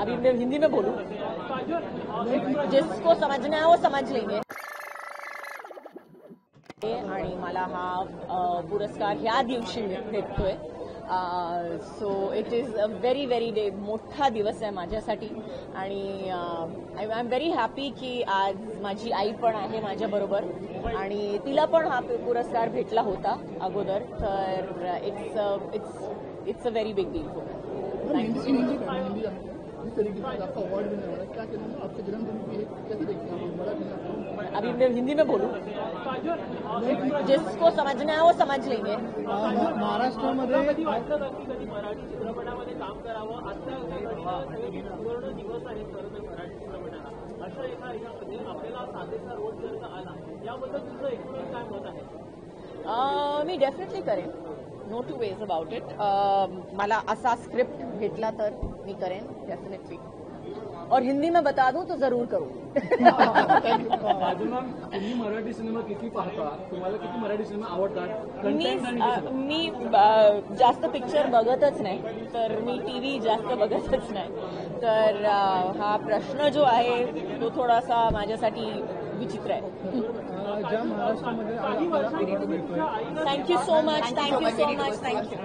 अभी मैं हिंदी में बोलूं, जिसको समझना है वो समझ लेंगे. आणि मला हा पुरस्कार ह्या दिवशी भेटतोय. So it is a very very day. मोठा दिवस आहे माझ्यासाठी आणि आय एम व्हेरी हॅपी की आज माझी आई पण आहे माझ्याबरोबर आणि तिला पण हा पुरस्कार भेटला होता अगोदर. तर it's a very big deal for me. अभी मैं हिंदी में बोलूं, जिसको समझना है वो समझ लेंगे. महाराष्ट्रामध्ये मराठी चित्रपटामध्ये काम करावं सुवर्ण दिवस आहे मराठी चित्रपटाला. अशा एका यामध्ये आपल्याला साधेचा रोल जर का आला, याबद्दल तुमचं एकूण काय मत आहे? मी डेफिनेटली करेन. No two ways about it. मला असा स्क्रिप्ट भेटला तर मी करेन डेफिनेटली. और हिंदी में बता दूं तो जरूर करूं. तुम्ही मराठी सिनेमा किती पाहता? तुम्हाला किती मराठी सिनेमा आवडतात? मी जास्त पिक्चर बघतच नाही, तर मी टीव्ही जास्त बघतच नाही. तर हा प्रश्न जो आहे तो थोडासा माझ्यासाठी विचित्र आहे. ज्या महाराष्ट्रामध्ये thank you so much. Thank you so much. Thank you.